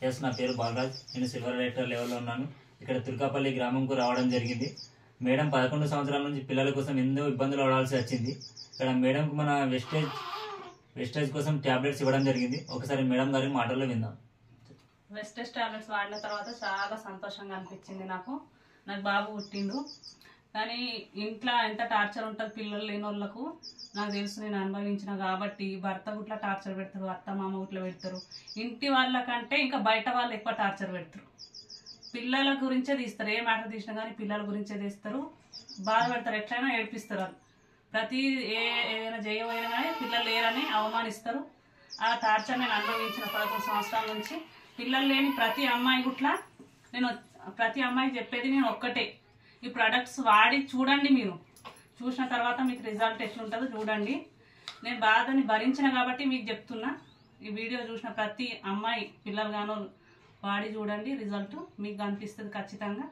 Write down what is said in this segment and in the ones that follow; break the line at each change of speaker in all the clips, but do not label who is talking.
Yes, నా పేరు బాలరాజ్. నేను సిల్వర్ డైరెక్టర్ లెవెల్లో ఉన్నాను. ఇక్కడ తుర్కాపల్లి గ్రామంకు రావడం జరిగింది. మేడం 11 సంవత్సరాల నుంచి పిల్లల కోసం ఎన్నో ఇబ్బందులు పడాల్సి వచ్చింది. ఇక్కడ మేడంకు మన వెస్టేజ్ కోసం టాబ్లెట్స్ ఇవ్వడం జరిగింది. ఒకసారి మేడం గారి మాటల్లో విందాం.
వెస్టేజ్ టాబ్లెట్స్ వాడిన తర్వాత చాలా సంతోషంగా అనిపించింది. నాకు బాబు పుట్టిండు. కానీ ఇంట్లో ఎంత టార్చర్ ఉంటుంది పిల్లలు లేని వాళ్ళకు నాకు తెలుసు, నేను అనుభవించిన కాబట్టి. భర్త గుట్లా టార్చర్ పెడతారు, అత్త మామ గుట్లా పెడతారు. ఇంటి వాళ్ళకంటే ఇంకా బయట వాళ్ళు ఎక్కువ టార్చర్ పెడతారు. పిల్లల గురించే తీస్తారు, ఏ మ్యాటర్ తీసినా కానీ పిల్లల గురించే తీస్తారు, బాధ పెడతారు, ఎట్లయినా ఏడిపిస్తారు. వాళ్ళు ప్రతి ఏదైనా చేయబోయినా కానీ పిల్లలు లేరని అవమానిస్తారు. ఆ టార్చర్ నేను అనుభవించిన 11 సంవత్సరాల నుంచి. పిల్లలు లేని ప్రతి అమ్మాయి గుట్లా నేను ప్రతి అమ్మాయికి చెప్పేది నేను ఒక్కటే, ఈ ప్రొడక్ట్స్ వాడి చూడండి. మీరు చూసిన తర్వాత మీకు రిజల్ట్ ఎట్లుంటుందో చూడండి. నేను బాధని భరించిన కాబట్టి మీకు చెప్తున్నా. ఈ వీడియో చూసిన ప్రతి అమ్మాయి పిల్లలు గానో వాడి చూడండి, రిజల్ట్ మీకు కనిపిస్తుంది ఖచ్చితంగా.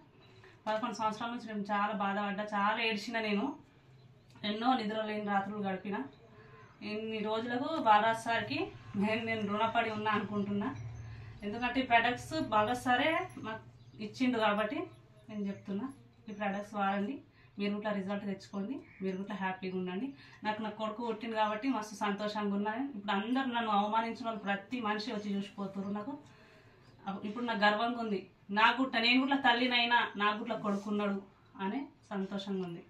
11 సంవత్సరాల నుంచి నేను చాలా బాధపడ్డా, చాలా ఏడ్చిన. నేను ఎన్నో నిద్రలేని రాత్రులు గడిపిన. ఇన్ని రోజులకు బాలరాజ్ సార్కి నేను రుణపడి ఉన్నా అనుకుంటున్నా. ఎందుకంటే ఈ ప్రొడక్ట్స్ బాలరాజ్ సారే మాకు ఇచ్చిండు కాబట్టి నేను చెప్తున్నా. ఈ ప్రొడక్ట్స్ వాడండి, మీరు ఇట్లా రిజల్ట్ తెచ్చుకోండి, మీరు ఇట్లా హ్యాపీగా ఉండండి. నాకు నా కొడుకు పుట్టింది కాబట్టి మస్తు సంతోషంగా ఉన్నాను. ఇప్పుడు అందరు నన్ను అవమానించిన వాళ్ళు ప్రతి మనిషి వచ్చి చూసిపోతున్నారు. నాకు ఇప్పుడు నాకు గర్వంగా ఉంది. నేను కూడా తల్లినైనా నాకు కూడా కొడుకున్నాడు అనే సంతోషంగా ఉంది.